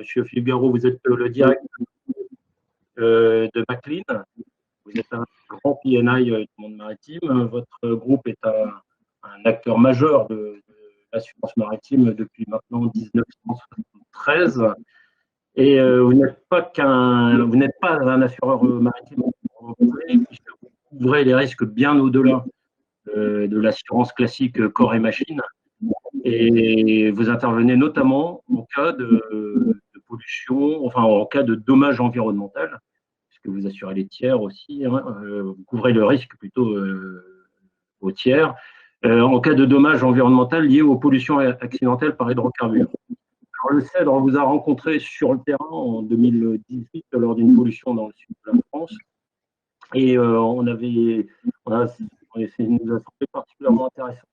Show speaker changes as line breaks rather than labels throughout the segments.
Monsieur Figaro, vous êtes le directeur de McLean. Vous êtes un grand PNI du monde maritime. Votre groupe est un acteur majeur de l'assurance maritime depuis maintenant 1973. Et vous n'êtes pas un assureur maritime, puisque vous couvrez les risques bien au-delà de l'assurance classique corps et machine. Et vous intervenez notamment en cas de pollution, enfin en cas de dommage environnemental, puisque vous assurez les tiers aussi, hein, vous couvrez le risque plutôt aux tiers, en cas de dommage environnemental lié aux pollutions accidentelles par hydrocarbures. Alors, le CEDRE vous a rencontré sur le terrain en 2018 lors d'une pollution dans le sud de la France, et ça nous a semblé particulièrement intéressant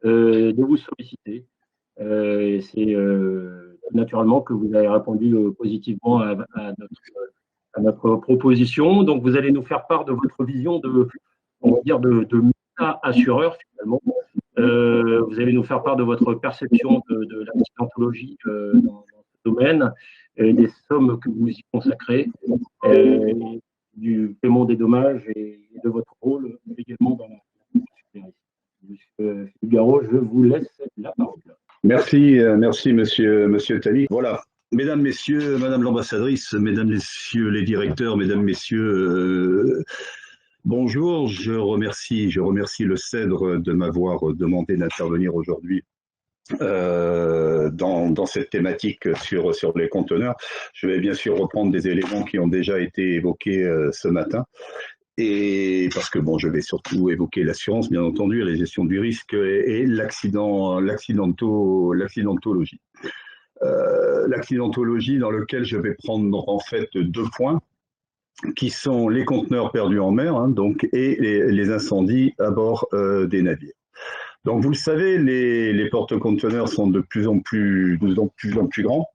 de vous solliciter. C'est naturellement que vous avez répondu positivement à notre proposition. Donc, vous allez nous faire part de votre vision on va dire, de méta-assureur, finalement. Vous allez nous faire part de votre perception de l'accidentologie dans ce domaine, des sommes que vous y consacrez, du paiement des dommages et de votre rôle également dans la sécurité. Monsieur Figaro, je vous laisse la parole.
Merci, monsieur Tali. Voilà, mesdames, messieurs, madame l'ambassadrice, mesdames, messieurs les directeurs, mesdames, messieurs, bonjour. Je remercie le CEDRE de m'avoir demandé d'intervenir aujourd'hui dans cette thématique sur les conteneurs. Je vais bien sûr reprendre des éléments qui ont déjà été évoqués ce matin. Et parce que bon, je vais surtout évoquer l'assurance, bien entendu, la gestion du risque et l'accidentologie. L'accidentologie dans lequel je vais prendre en fait 2 points, qui sont les conteneurs perdus en mer, hein, donc, et les incendies à bord des navires. Donc vous le savez, les porte-conteneurs sont de plus en plus grands.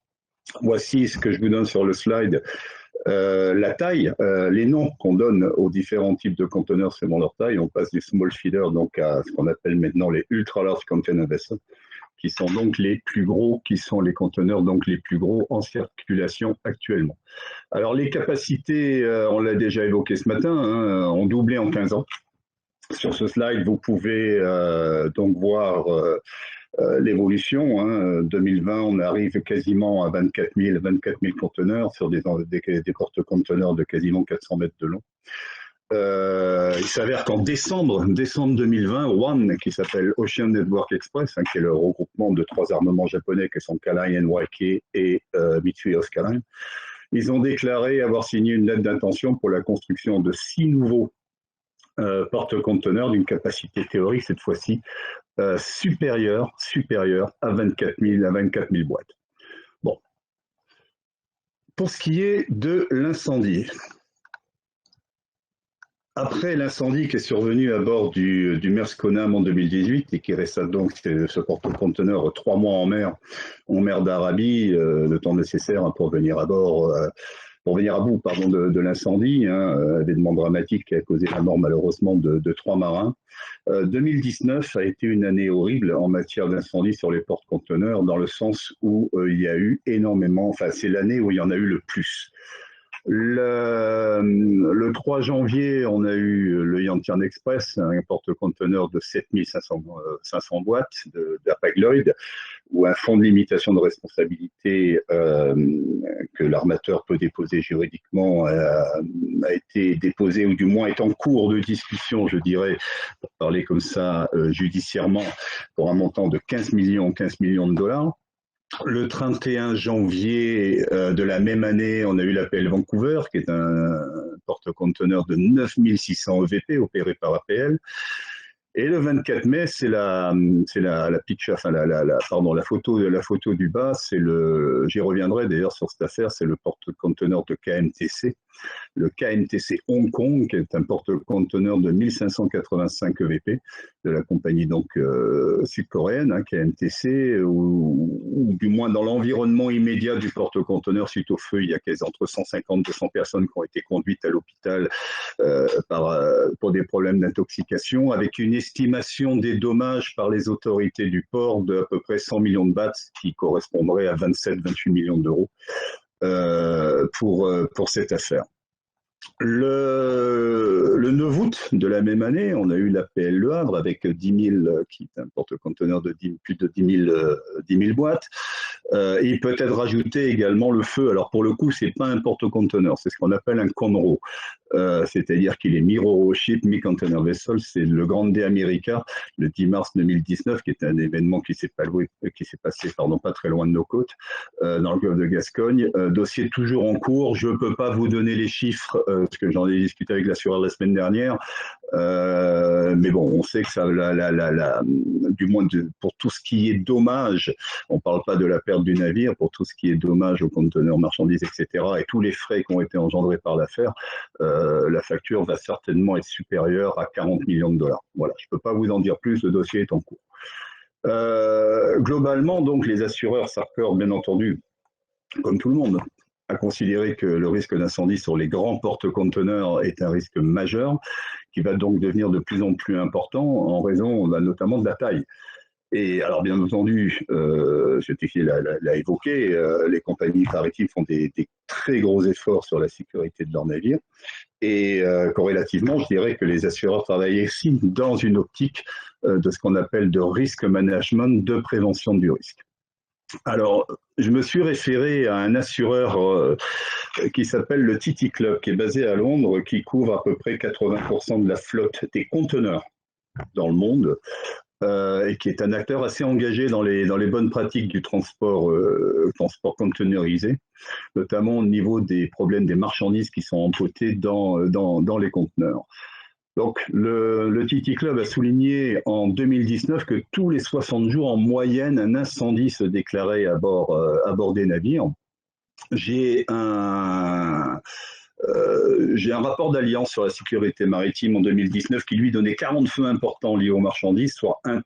Voici ce que je vous donne sur le slide. La taille, les noms qu'on donne aux différents types de conteneurs selon leur taille, on passe du small feeder donc à ce qu'on appelle maintenant les ultra large container vessels, qui sont donc les plus gros, qui sont les conteneurs donc les plus gros en circulation actuellement. Alors les capacités, on l'a déjà évoqué ce matin, hein, ont doublé en 15 ans. Sur ce slide, vous pouvez donc voir l'évolution. Hein. 2020, on arrive quasiment à 24 000 conteneurs sur des porte-conteneurs de quasiment 400 mètres de long. Il s'avère qu'en décembre 2020, ONE, qui s'appelle Ocean Network Express, hein, qui est le regroupement de 3 armements japonais qui sont Kaline, NYK et Mitsui Oskaline, ils ont déclaré avoir signé une lettre d'intention pour la construction de 6 nouveaux porte-conteneurs d'une capacité théorique cette fois-ci supérieure à 24 000 boîtes. Bon. Pour ce qui est de l'incendie, après l'incendie qui est survenu à bord du Maersk Conam en 2018 et qui resta donc ce porte-conteneur 3 mois en mer d'Arabie, le temps nécessaire pour venir à bord. Pour venir à bout de l'incendie, hein, événement dramatique qui a causé la mort malheureusement de 3 marins. 2019 a été une année horrible en matière d'incendie sur les porte-conteneurs, dans le sens où il y a eu énormément, enfin c'est l'année où il y en a eu le plus. Le 3 janvier, on a eu le Yantian Express, un porte-conteneur de 7500 boîtes d'Hapag-Lloyd, où un fonds de limitation de responsabilité que l'armateur peut déposer juridiquement a été déposé, ou du moins est en cours de discussion, je dirais, pour parler comme ça judiciairement, pour un montant de 15 millions de dollars. Le 31 janvier de la même année, on a eu l'APL Vancouver, qui est un porte-conteneur de 9600 EVP opéré par APL. Et le 24 mai, c'est la picture, enfin la photo du bas, j'y reviendrai d'ailleurs sur cette affaire, c'est le porte-conteneur de KMTC. Le KMTC Hong Kong, qui est un porte-conteneur de 1585 EVP de la compagnie donc sud-coréenne, hein, KMTC, ou du moins dans l'environnement immédiat du porte-conteneur suite au feu, il y a entre 150 et 200 personnes qui ont été conduites à l'hôpital pour des problèmes d'intoxication, avec une estimation des dommages par les autorités du port de à peu près 100 millions de bahts, qui correspondrait à 27-28 millions d'euros pour cette affaire. Le 9 août de la même année, on a eu l'APL Le Havre avec 10 000, qui est un porte-conteneur de plus de 10 000 boîtes. Il peut être rajouté également le feu. Alors pour le coup, c'est pas un porte-conteneur, c'est ce qu'on appelle un CONRO. C'est-à-dire qu'il est Mi-Ro-Ro Ship, Mi-Container Vessel. C'est le Grande America, le 10 mars 2019, qui est un événement qui s'est passé pas très loin de nos côtes, dans le golfe de Gascogne. Dossier toujours en cours. Je ne peux pas vous donner les chiffres, parce que j'en ai discuté avec l'assureur la semaine dernière. Mais bon, on sait que ça, du moins pour tout ce qui est dommage, on ne parle pas de la perte du navire, pour tout ce qui est dommage aux conteneurs, marchandises, etc., et tous les frais qui ont été engendrés par l'affaire, la facture va certainement être supérieure à 40 millions de dollars. Voilà, je ne peux pas vous en dire plus, le dossier est en cours. Globalement, donc, les assureurs s'accordent, bien entendu, comme tout le monde, à considérer que le risque d'incendie sur les grands porte-conteneurs est un risque majeur, qui va donc devenir de plus en plus important en raison notamment de la taille. Et alors, bien entendu, Théfier l'a évoqué, les compagnies maritimes font des très gros efforts sur la sécurité de leurs navires. Et corrélativement, je dirais que les assureurs travaillent aussi dans une optique de ce qu'on appelle de risk management, de prévention du risque. Alors, je me suis référé à un assureur qui s'appelle le TT Club, qui est basé à Londres, qui couvre à peu près 80% de la flotte des conteneurs dans le monde, et qui est un acteur assez engagé dans les bonnes pratiques du transport conteneurisé, notamment au niveau des problèmes des marchandises qui sont empotées dans les conteneurs. Donc, le TT Club a souligné en 2019 que tous les 60 jours, en moyenne, un incendie se déclarait à bord des navires. J'ai un rapport d'Alliance sur la sécurité maritime en 2019 qui lui donnait 40 feux importants liés aux marchandises, soit un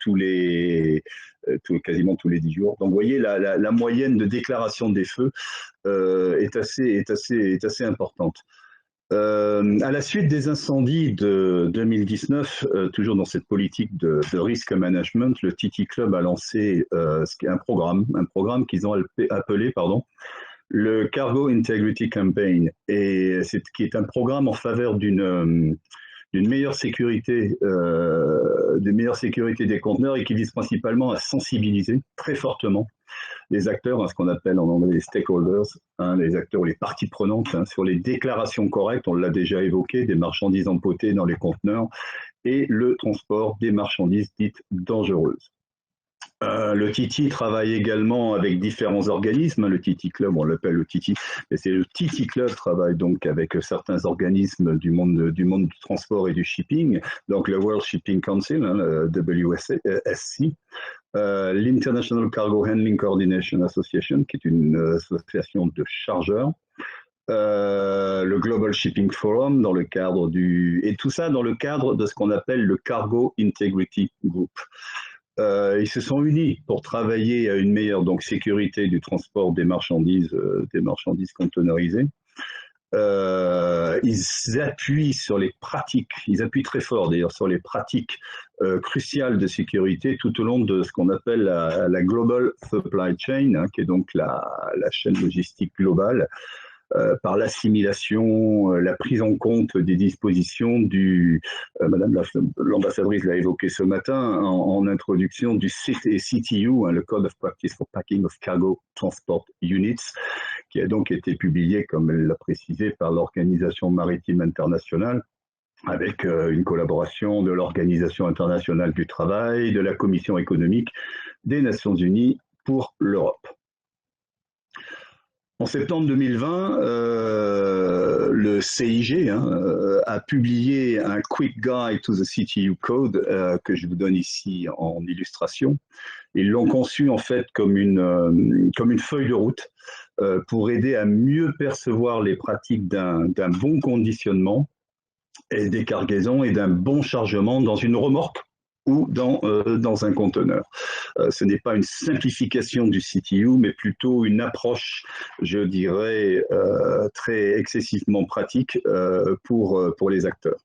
quasiment tous les 10 jours. Donc vous voyez, la moyenne de déclaration des feux est assez importante. À la suite des incendies de 2019, toujours dans cette politique de risk management, le TT Club a lancé un programme qu'ils ont appelé le Cargo Integrity Campaign, et qui est un programme en faveur d'une meilleure sécurité, des conteneurs, et qui vise principalement à sensibiliser très fortement les acteurs, ce qu'on appelle en anglais les stakeholders, les acteurs ou les parties prenantes, sur les déclarations correctes, on l'a déjà évoqué, des marchandises empotées dans les conteneurs et le transport des marchandises dites dangereuses. Le TT travaille également avec différents organismes. Le TT Club, on l'appelle le TT, mais c'est le TT Club travaille donc avec certains organismes du monde du transport et du shipping, donc le World Shipping Council, le WSC, l'International Cargo Handling Coordination Association, qui est une association de chargeurs, le Global Shipping Forum, et tout ça dans le cadre de ce qu'on appelle le Cargo Integrity Group. Ils se sont unis pour travailler à une meilleure sécurité du transport des marchandises conteneurisées. Ils appuient sur les pratiques, ils appuient très fort d'ailleurs sur les pratiques cruciales de sécurité tout au long de ce qu'on appelle la Global Supply Chain, qui est donc la chaîne logistique globale, par l'assimilation, la prise en compte des dispositions Madame l'ambassadrice l'a évoqué ce matin en introduction du CTU, le Code of Practice for Packing of Cargo Transport Units, qui a donc été publié, comme elle l'a précisé, par l'Organisation maritime internationale, avec une collaboration de l'Organisation internationale du travail, de la Commission économique des Nations unies pour l'Europe. En septembre 2020, le CIG a publié un Quick Guide to the CTU Code que je vous donne ici en illustration. Ils l'ont conçu en fait comme une feuille de route pour aider à mieux percevoir les pratiques d'un bon conditionnement et des cargaisons et d'un bon chargement dans une remorque ou dans un conteneur. Ce n'est pas une simplification du CTU, mais plutôt une approche, je dirais, très excessivement pratique pour les acteurs.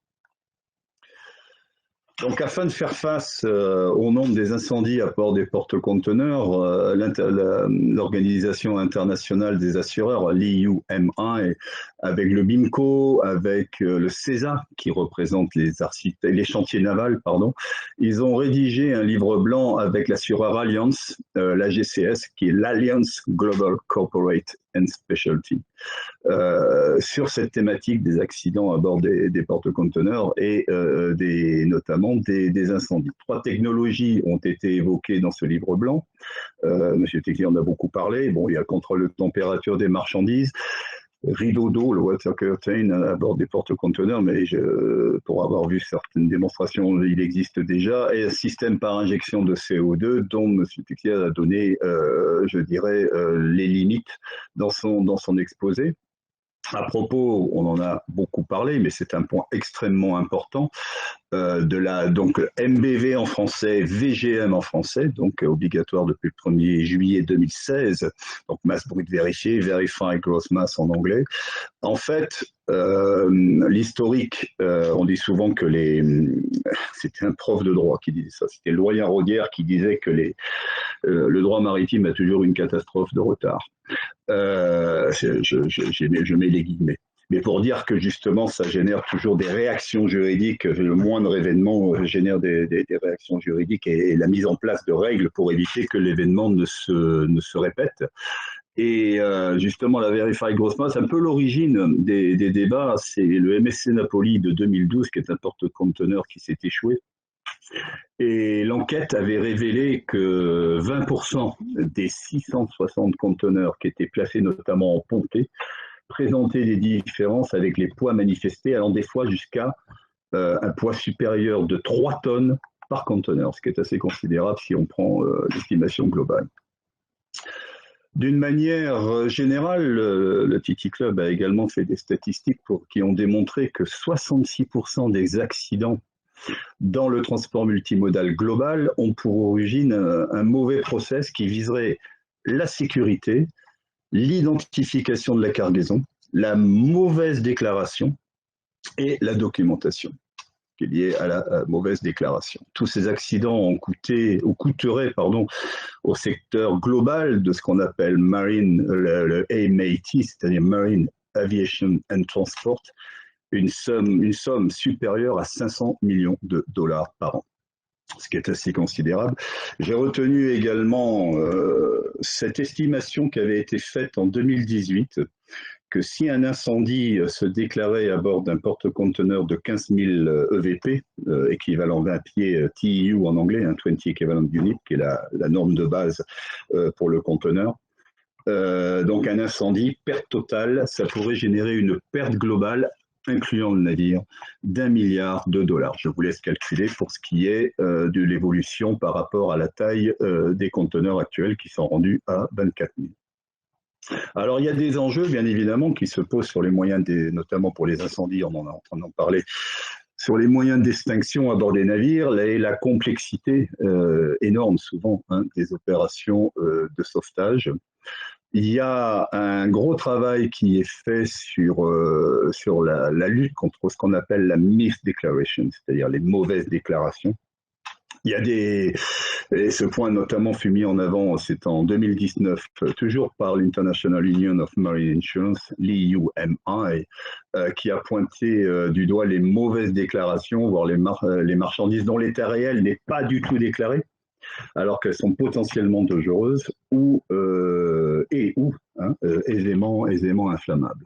Donc, afin de faire face au nombre des incendies à bord des porte-conteneurs, l'Organisation internationale des assureurs, l'IUMA, avec le BIMCO, avec le CESA, qui représente les chantiers navals, pardon, ils ont rédigé un livre blanc avec l'assureur Allianz, l'AGCS, qui est l'Alliance Global Corporate and Specialty, sur cette thématique des accidents à bord des porte-conteneurs et notamment des incendies. 3 technologies ont été évoquées dans ce livre blanc. Monsieur Texier en a beaucoup parlé. Bon, il y a le contrôle de température des marchandises, rideau d'eau, le water curtain à bord des porte-conteneurs, mais pour avoir vu certaines démonstrations, il existe déjà, et un système par injection de CO2 dont M. Texier a donné, je dirais, les limites dans son exposé. À propos, on en a beaucoup parlé, mais c'est un point extrêmement important, donc MBV en français, VGM en français, donc obligatoire depuis le 1er juillet 2016, donc masse brute vérifiée, Verified Gross Mass en anglais. En fait, l'historique, on dit souvent que c'était un prof de droit qui disait ça, c'était Loyen Rodière qui disait que le droit maritime a toujours une catastrophe de retard. Je mets les guillemets. Mais pour dire que justement, ça génère toujours des réactions juridiques, le moindre événement génère des réactions juridiques et la mise en place de règles pour éviter que l'événement ne se répète. Et justement, la Verified Gross Mass, un peu l'origine des débats, c'est le MSC Napoli de 2012, qui est un porte-conteneur qui s'est échoué. Et l'enquête avait révélé que 20% des 660 conteneurs qui étaient placés notamment en pontée présentaient des différences avec les poids manifestés, allant des fois jusqu'à un poids supérieur de 3 tonnes par conteneur, ce qui est assez considérable si on prend l'estimation globale. D'une manière générale, le TT Club a également fait des statistiques qui ont démontré que 66% des accidents dans le transport multimodal global ont pour origine un mauvais process qui viserait la sécurité, l'identification de la cargaison, la mauvaise déclaration et la documentation qui est liée à la mauvaise déclaration. Tous ces accidents ont coûteraient au secteur global de ce qu'on appelle marine, le AMAT, c'est-à-dire Marine Aviation and Transport, une somme supérieure à 500 millions de dollars par an, ce qui est assez considérable. J'ai retenu également cette estimation qui avait été faite en 2018, que si un incendie se déclarait à bord d'un porte-conteneur de 15 000 EVP, équivalent 20 pieds TEU en anglais, 20 equivalent unit, qui est la norme de base pour le conteneur, donc un incendie, perte totale, ça pourrait générer une perte globale incluant le navire, d'1 milliard de dollars. Je vous laisse calculer pour ce qui est de l'évolution par rapport à la taille des conteneurs actuels qui sont rendus à 24 000. Alors, il y a des enjeux, bien évidemment, qui se posent sur les moyens, notamment pour les incendies, on en est en train d'en parler, sur les moyens d'extinction à bord des navires et la complexité énorme, souvent, des opérations de sauvetage. Il y a un gros travail qui est fait sur la lutte contre ce qu'on appelle la misdeclaration, c'est-à-dire les mauvaises déclarations. Il y a et ce point notamment fut mis en avant, c'est en 2019, toujours par l'International Union of Marine Insurance, l'IUMA, qui a pointé du doigt les mauvaises déclations, voire les marchandises dont l'état réel n'est pas du tout déclaré, alors qu'elles sont potentiellement dangereuses ou aisément inflammables.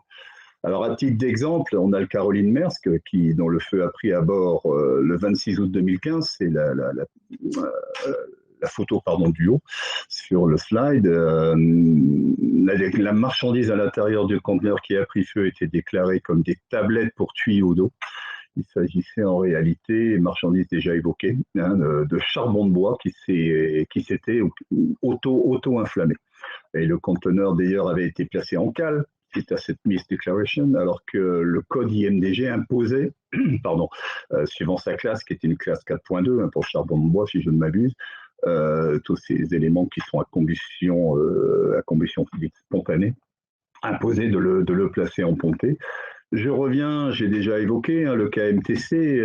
Alors, à titre d'exemple, on a le Caroline Maersk, dont le feu a pris à bord le 26 août 2015. C'est la photo du haut sur le slide. La marchandise à l'intérieur du conteneur qui a pris feu était déclarée comme des tablettes pour tuyaux d'eau. Il s'agissait en réalité, marchandise déjà évoquée, de charbon de bois qui s'était auto-inflammé. Et le conteneur d'ailleurs avait été placé en cale suite à cette misdeclaration, alors que le code IMDG imposait, suivant sa classe, qui était une classe 4.2 pour charbon de bois, si je ne m'abuse, tous ces éléments qui sont à combustion physique spontanée, imposait de le placer en pontée. Je reviens, j'ai déjà évoqué le KMTC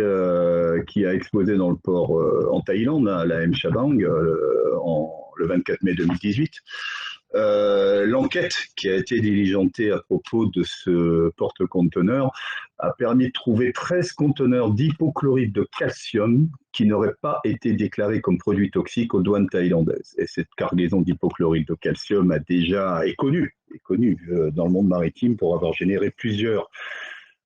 qui a explosé dans le port en Thaïlande, la M Chabang, le 24 mai 2018. L'enquête qui a été diligentée à propos de ce porte-conteneur a permis de trouver 13 conteneurs d'hypochlorite de calcium qui n'auraient pas été déclarés comme produits toxiques aux douanes thaïlandaises. Et cette cargaison d'hypochlorite de calcium est connue dans le monde maritime pour avoir généré plusieurs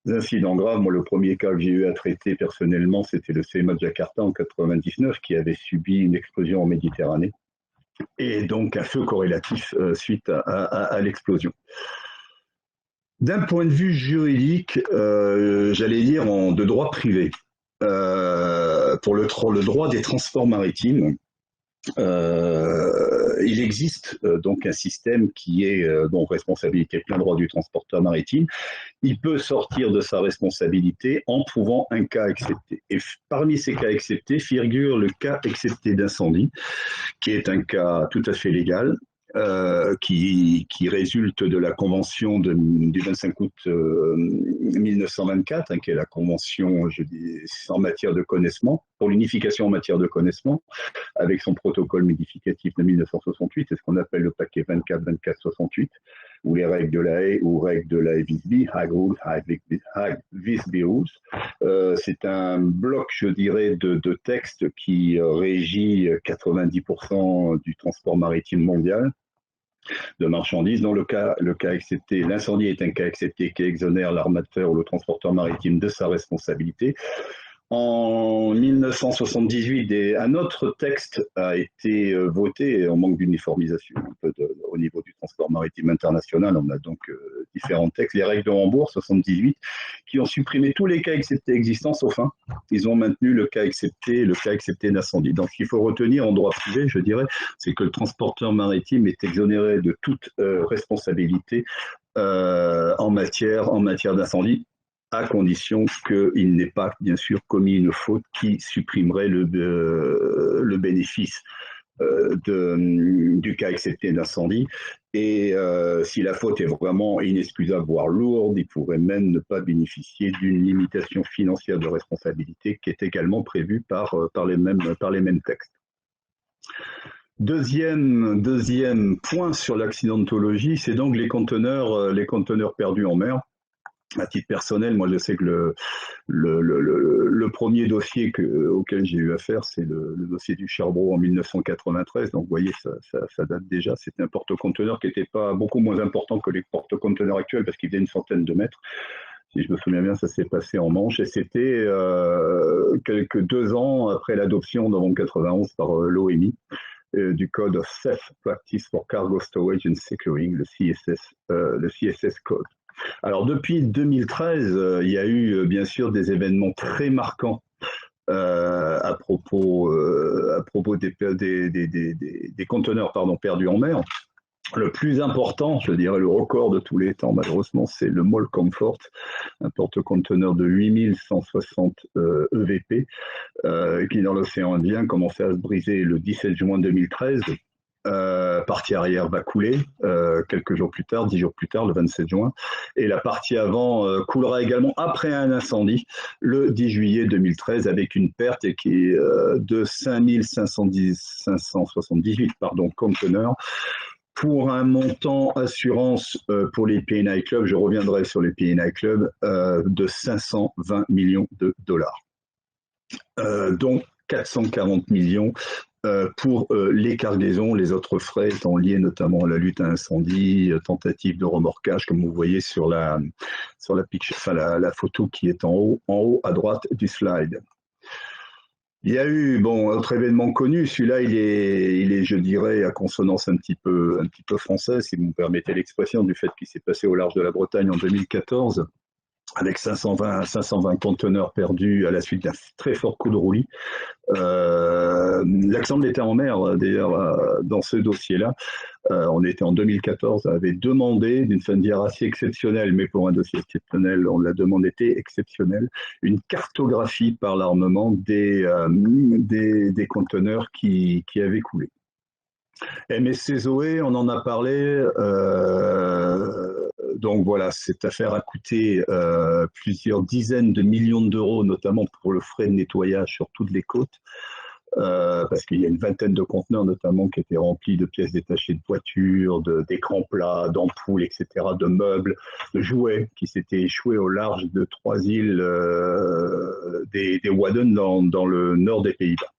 incidents graves. Moi, le premier cas que j'ai eu à traiter personnellement, c'était le CMA de Jakarta en 99 qui avait subi une explosion en Méditerranée et donc un feu corrélatif suite à l'explosion. D'un point de vue juridique, j'allais dire de droit privé, pour le droit des transports maritimes, il existe donc un système qui est donc responsabilité plein droit du transporteur maritime. Il peut sortir de sa responsabilité en prouvant un cas accepté. Et parmi ces cas acceptés figure le cas accepté d'incendie, qui est un cas tout à fait légal, qui résulte de la convention du 25 août 1924, qui est la convention, je dis, en matière de connaissement, pour l'unification en matière de connaissement, avec son protocole modificatif de 1968, c'est ce qu'on appelle le paquet 24-24-68, ou les règles de la Haye ou règles de la Visby, Hague Visby Rules. C'est un bloc, je dirais, de textes qui régit 90% du transport maritime mondial de marchandises. Dans le cas accepté, l'incendie est un cas accepté qui exonère l'armateur ou le transporteur maritime de sa responsabilité. En 1978, un autre texte a été voté en manque d'uniformisation un peu au niveau du transport maritime international. On a donc différents textes, les règles de Hambourg 78, qui ont supprimé tous les cas acceptés existants sauf un. Ils ont maintenu le cas accepté d'incendie. Donc, ce qu'il faut retenir en droit privé, je dirais, c'est que le transporteur maritime est exonéré de toute responsabilité en matière d'incendie, à condition qu'il n'ait pas, bien sûr, commis une faute qui supprimerait le bénéfice du cas accepté d'incendie. Et si la faute est vraiment inexcusable, voire lourde, il pourrait même ne pas bénéficier d'une limitation financière de responsabilité qui est également prévue par les mêmes textes. Deuxième point sur l'accidentologie, c'est donc les conteneurs perdus en mer. À titre personnel, moi je sais que le premier dossier auquel j'ai eu affaire, c'est le dossier du Charbot en 1993. Donc vous voyez, ça date déjà. C'était un porte-conteneur qui n'était pas beaucoup moins important que les porte-conteneurs actuels parce qu'il faisait une centaine de mètres. Si je me souviens bien, ça s'est passé en Manche et c'était quelques 2 ans après l'adoption en novembre 91 par l'OMI du Code of Safe Practice for Cargo Storage and Securing, le CSS Code. Alors depuis 2013, il y a eu bien sûr des événements très marquants à propos des conteneurs perdus en mer. Le plus important, je dirais le record de tous les temps, malheureusement, c'est le Mole Comfort, un porte-conteneur de 8160 EVP qui, dans l'océan Indien, commençait à se briser le 17 juin 2013. Partie arrière va couler quelques jours plus tard, 10 jours plus tard, le 27 juin. Et la partie avant coulera également après un incendie le 10 juillet 2013 avec une perte qui est de 5578 conteneurs pour un montant assurance pour les P&I Club, je reviendrai sur les P&I Club, de 520 millions de dollars. Donc 440 millions pour les cargaisons, les autres frais étant liés notamment à la lutte à incendie, tentative de remorquage, comme vous voyez sur la photo qui est en haut à droite du slide. Il y a eu, autre événement connu, celui-là, il est, je dirais, à consonance un petit peu française, si vous me permettez l'expression, du fait qu'il s'est passé au large de la Bretagne en 2014, avec 520 conteneurs perdus à la suite d'un très fort coup de roulis. L'Axandre était en mer, d'ailleurs, dans ce dossier-là. On était en 2014, avait demandé d'une fin de dire assez exceptionnelle, mais pour un dossier exceptionnel, on l'a demandé était exceptionnelle, une cartographie par l'armement des conteneurs qui avaient coulé. MSC Zoé, on en a parlé, Donc voilà, cette affaire a coûté plusieurs dizaines de millions d'euros, notamment pour le frais de nettoyage sur toutes les côtes. Parce qu'il y a une vingtaine de conteneurs notamment qui étaient remplis de pièces détachées de voitures, d'écrans plats, d'ampoules, etc., de meubles, de jouets qui s'étaient échoués au large de 3 îles des Wadden dans le nord des Pays-Bas.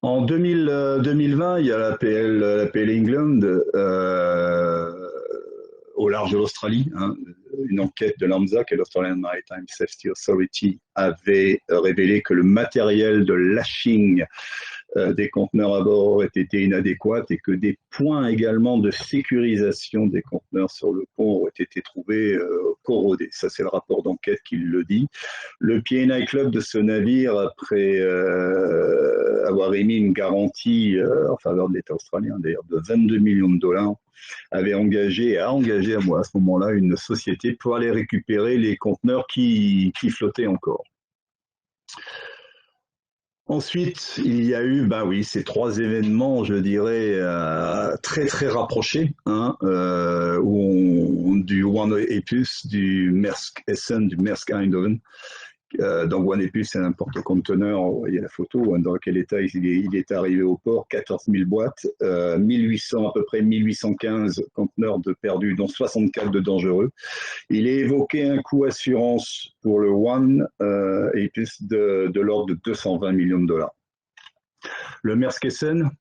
En 2020, il y a l'APL England au large de l'Australie. Hein, une enquête de l'AMSA, qui est l'Australian Maritime Safety Authority, avait révélé que le matériel de lashing des conteneurs à bord aurait été inadéquat et que des points également de sécurisation des conteneurs sur le pont auraient été trouvés corrodés. Ça, c'est le rapport d'enquête qui le dit. Le P&I Club de ce navire, après avoir émis une garantie en faveur de l'État australien, d'ailleurs, de 22 millions de dollars, a engagé à moi à ce moment-là une société pour aller récupérer les conteneurs qui flottaient encore. Ensuite, il y a eu, ces 3 événements, je dirais, très très rapprochés, hein, du One Epus, du Maersk Essen, du Maersk Eindhoven. Donc One Epus, c'est un porte-conteneur, vous voyez la photo, hein, dans quel état il est arrivé au port, 14 000 boîtes, 1800, à peu près 1815 conteneurs de perdus, dont 64 de dangereux. Il est évoqué un coût assurance pour le One Epus de l'ordre de 220 millions de dollars. Le Maersk Essen,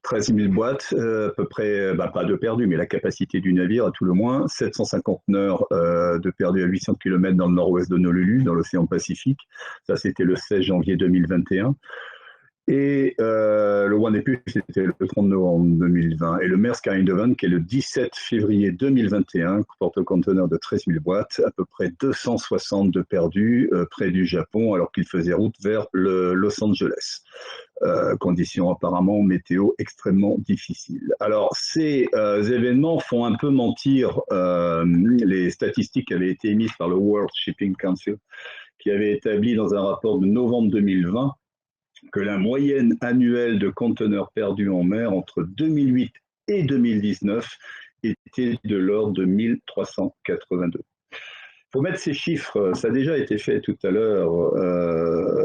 13 000 boîtes, à peu près, pas de perdus, mais la capacité du navire à tout le moins, 750 conteneurs de perdus à 800 km dans le nord-ouest d'Honolulu, dans l'océan Pacifique. Ça, c'était le 16 janvier 2021. Et le One Epus, c'était le 30 novembre 2020. Et le Maersk Eindhoven, qui est le 17 février 2021, porte-conteneur de 13 000 boîtes, à peu près 260 de perdus près du Japon, alors qu'il faisait route vers Los Angeles. Conditions apparemment météo extrêmement difficiles. Alors, ces événements font un peu mentir les statistiques qui avaient été émises par le World Shipping Council, qui avait établi dans un rapport de novembre 2020 que la moyenne annuelle de conteneurs perdus en mer entre 2008 et 2019 était de l'ordre de 1382. Il faut mettre ces chiffres, ça a déjà été fait tout à l'heure,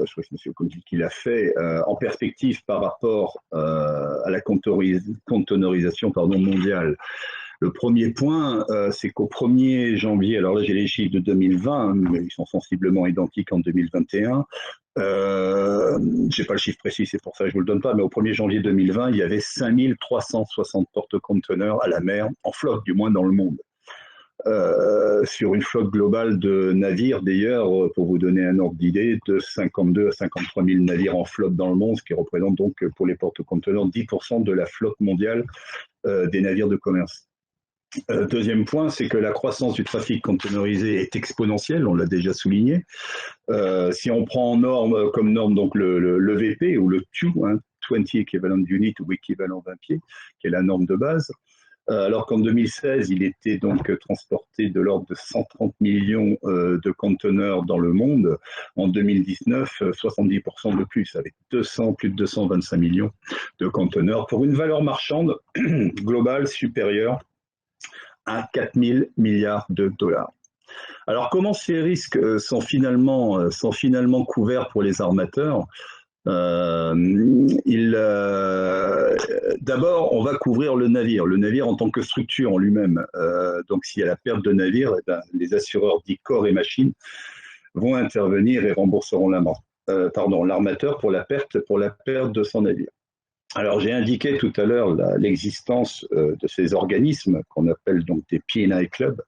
je crois que c'est M. Conti qui l'a fait, en perspective par rapport à la conteneurisation mondiale. Le premier point, c'est qu'au 1er janvier, alors là j'ai les chiffres de 2020, mais ils sont sensiblement identiques en 2021. Je n'ai pas le chiffre précis, c'est pour ça que je ne vous le donne pas, mais au 1er janvier 2020, il y avait 5360 porte-conteneurs à la mer, en flotte du moins dans le monde. Sur une flotte globale de navires, d'ailleurs, pour vous donner un ordre d'idée, de 52 à 53 000 navires en flotte dans le monde, ce qui représente donc pour les porte-conteneurs 10% de la flotte mondiale des navires de commerce. Deuxième point, c'est que la croissance du trafic conteneurisé est exponentielle, on l'a déjà souligné. Si on prend comme norme donc le VP ou le TEU, 20 Equivalent Unit ou équivalent 20 pieds, qui est la norme de base, alors qu'en 2016, il était donc transporté de l'ordre de 130 millions de conteneurs dans le monde. En 2019, 70% de plus, avec plus de 225 millions de conteneurs, pour une valeur marchande globale supérieure à 4 000 milliards de dollars. Alors, comment ces risques sont finalement couverts pour les armateurs ? D'abord, on va couvrir le navire en tant que structure en lui-même. Donc, s'il y a la perte de navire, les assureurs dits corps et machines vont intervenir et rembourseront l'armateur pour la perte de son navire. Alors, j'ai indiqué tout à l'heure l'existence de ces organismes qu'on appelle donc des P&I Club,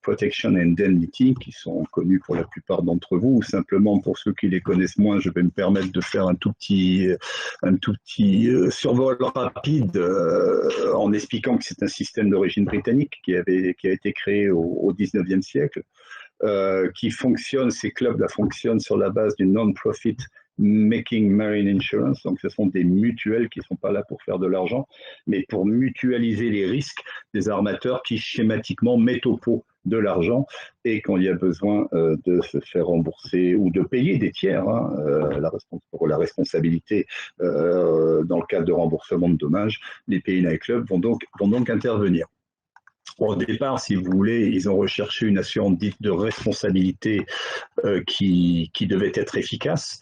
Protection and Indemnity, qui sont connus pour la plupart d'entre vous. Ou simplement, pour ceux qui les connaissent moins, je vais me permettre de faire un tout petit survol rapide en expliquant que c'est un système d'origine britannique qui a été créé au 19e siècle, ces clubs fonctionnent sur la base d'une non-profit Making Marine Insurance, donc ce sont des mutuelles qui ne sont pas là pour faire de l'argent, mais pour mutualiser les risques des armateurs qui schématiquement mettent au pot de l'argent et quand il y a besoin de se faire rembourser ou de payer des tiers pour la responsabilité dans le cadre de remboursement de dommages, les P&I Clubs vont donc intervenir. Au départ, si vous voulez, ils ont recherché une assurance dite de responsabilité qui devait être efficace.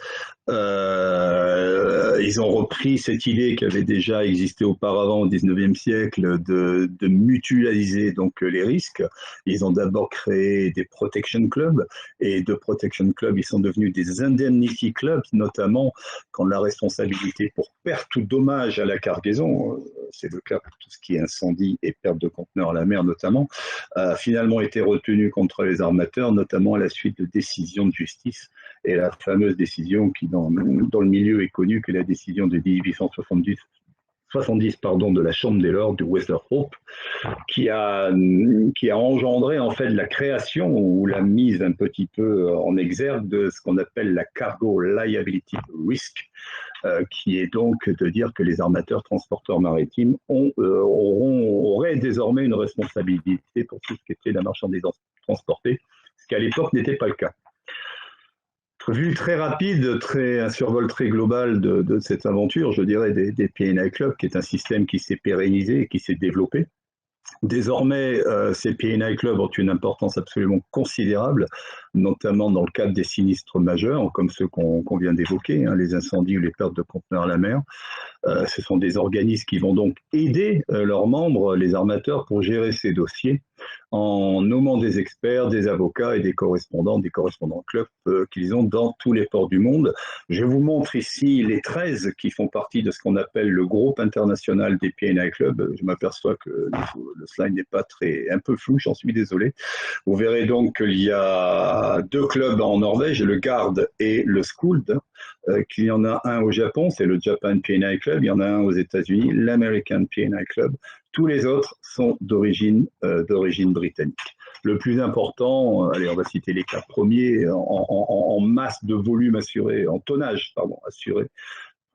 Ils ont repris cette idée qui avait déjà existé auparavant au 19e siècle de mutualiser donc les risques. Ils ont d'abord créé des protection clubs et de protection clubs, ils sont devenus des indemnity clubs, notamment quand la responsabilité pour perte ou dommage à la cargaison, c'est le cas pour tout ce qui est incendie et perte de conteneurs à la mer notamment, a finalement été retenue contre les armateurs, notamment à la suite de décisions de justice et la fameuse décision qui, dans le milieu, est connue, que la décision de 1870 de la Chambre des Lords de Westerhope, qui a engendré en fait la création ou la mise un petit peu en exergue de ce qu'on appelle la Cargo Liability Risk, qui est donc de dire que les armateurs transporteurs maritimes auraient désormais une responsabilité pour tout ce qui était la marchandise transportée, ce qui à l'époque n'était pas le cas. Vue très rapide, un survol très global de cette aventure, je dirais, des P&I Club, qui est un système qui s'est pérennisé et qui s'est développé. Désormais, ces P&I Clubs ont une importance absolument considérable, notamment dans le cadre des sinistres majeurs, comme ceux qu'on vient d'évoquer, hein, les incendies ou les pertes de conteneurs à la mer. Ce sont des organismes qui vont donc aider leurs membres, les armateurs, pour gérer ces dossiers en nommant des experts, des avocats et des correspondants clubs qu'ils ont dans tous les ports du monde. Je vous montre ici les 13 qui font partie de ce qu'on appelle le groupe international des P&I Clubs. Je m'aperçois que le slide n'est pas un peu flou, j'en suis désolé. Vous verrez donc qu'il y a 2 clubs en Norvège, le GARD et le SKULD, qu'il y en a un au Japon, c'est le Japan P&I Club, il y en a un aux États-Unis, l'American P&I Club. Tous les autres sont d'origine britannique. Le plus important, allez, on va citer les 4 premiers, en masse de volume assuré, en tonnage, pardon, assuré.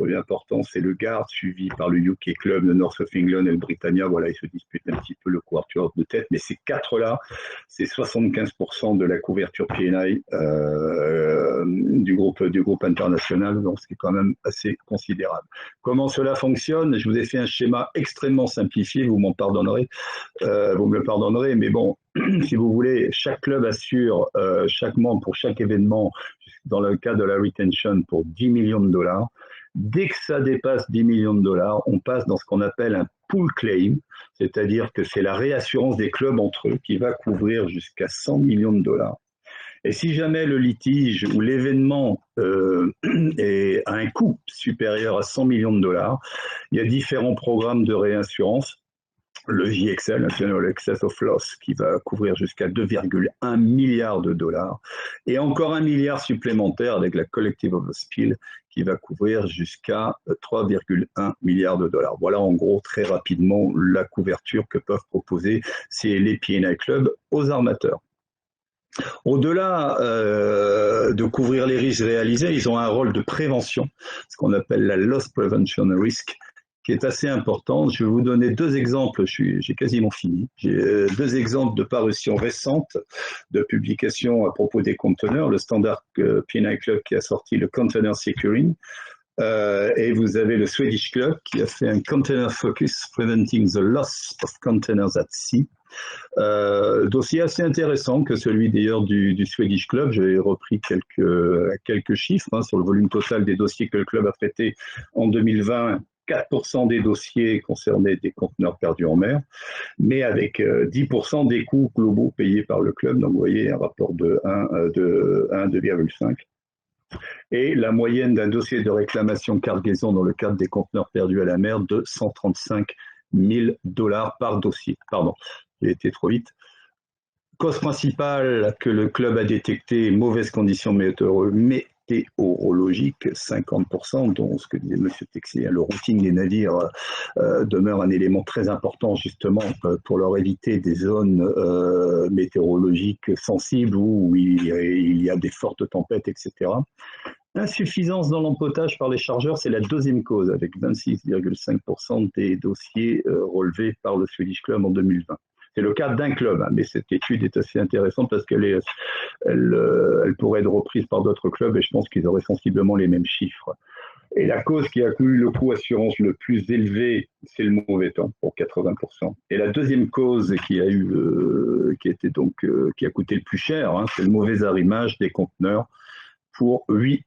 Le plus important, c'est le GARD, suivi par le UK Club, le North of England et le Britannia. Voilà, ils se disputent un petit peu le couverture de tête, mais ces 4-là, c'est 75% de la couverture P&I du groupe international, donc c'est quand même assez considérable. Comment cela fonctionne? Je vous ai fait un schéma extrêmement simplifié, vous me le pardonnerez, mais bon, si vous voulez, chaque club assure chaque membre pour chaque événement, dans le cas de la retention, pour 10 millions de dollars. Dès que ça dépasse 10 millions de dollars, on passe dans ce qu'on appelle un pool claim, c'est-à-dire que c'est la réassurance des clubs entre eux qui va couvrir jusqu'à 100 millions de dollars. Et si jamais le litige ou l'événement a un coût supérieur à 100 millions de dollars, il y a différents programmes de réassurance. Le JXL, National Excess of Loss, qui va couvrir jusqu'à 2,1 milliards de dollars, et encore 1 milliard supplémentaire avec la Collective of the Spill, qui va couvrir jusqu'à 3,1 milliards de dollars. Voilà en gros très rapidement la couverture que peuvent proposer les P&I Clubs aux armateurs. Au-delà de couvrir les risques réalisés, ils ont un rôle de prévention, ce qu'on appelle la loss prevention risk, qui est assez important. Je vais vous donner 2 exemples, j'ai quasiment fini. J'ai 2 exemples de parutions récentes de publications à propos des conteneurs. Le Standard P&I Club qui a sorti le Container Securing, et vous avez le Swedish Club qui a fait un Container Focus Preventing the Loss of Containers at Sea. Dossier assez intéressant que celui d'ailleurs du Swedish Club. J'ai repris quelques chiffres sur le volume total des dossiers que le club a traités en 2020. 4% des dossiers concernaient des conteneurs perdus en mer, mais avec 10% des coûts globaux payés par le club. Donc vous voyez un rapport de 2,5. Et la moyenne d'un dossier de réclamation cargaison dans le cadre des conteneurs perdus à la mer de 135 000 dollars par dossier. Pardon, j'ai été trop vite. Cause principale que le club a détecté, mauvaises conditions météorologiques, 50%, dont ce que disait M. Texier, le routing des navires demeure un élément très important justement pour leur éviter des zones météorologiques sensibles où il y a des fortes tempêtes, etc. Insuffisance dans l'empotage par les chargeurs, c'est la 2e cause, avec 26,5% des dossiers relevés par le Swedish Club en 2020. C'est le cas d'un club, mais cette étude est assez intéressante parce qu'elle pourrait être reprise par d'autres clubs et je pense qu'ils auraient sensiblement les mêmes chiffres. Et la cause qui a eu le coût assurance le plus élevé, c'est le mauvais temps, pour 80%. Et la deuxième cause qui a coûté le plus cher, hein, c'est le mauvais arrimage des conteneurs pour 8%.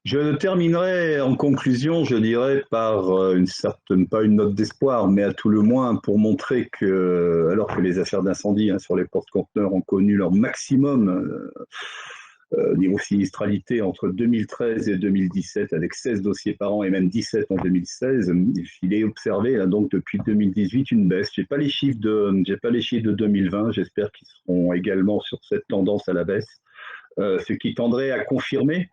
Je terminerai en conclusion, je dirais, par une certaine, pas une note d'espoir, mais à tout le moins pour montrer que, alors que les affaires d'incendie sur les porte-conteneurs ont connu leur maximum niveau sinistralité entre 2013 et 2017, avec 16 dossiers par an et même 17 en 2016, il est observé là, donc depuis 2018 une baisse. J'ai pas les chiffres de 2020, j'espère qu'ils seront également sur cette tendance à la baisse, ce qui tendrait à confirmer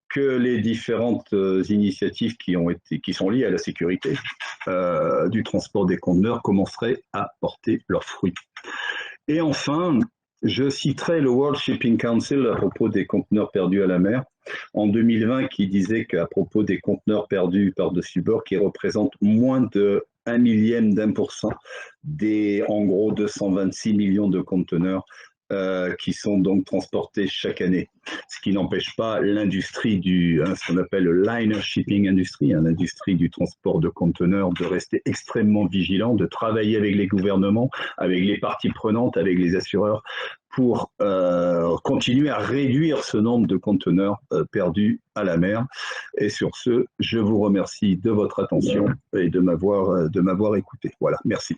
que les différentes initiatives qui sont liées à la sécurité du transport des conteneurs commenceraient à porter leurs fruits. Et enfin, je citerai le World Shipping Council à propos des conteneurs perdus à la mer en 2020 qui disait qu'à propos des conteneurs perdus par-dessus bord qui représentent moins de 1/1000% des en gros 226 millions de conteneurs qui sont donc transportés chaque année. Ce qui n'empêche pas l'industrie ce qu'on appelle le liner shipping industry, l'industrie du transport de conteneurs, de rester extrêmement vigilant, de travailler avec les gouvernements, avec les parties prenantes, avec les assureurs, pour continuer à réduire ce nombre de conteneurs perdus à la mer. Et sur ce, je vous remercie de votre attention et de m'avoir écouté. Voilà, merci.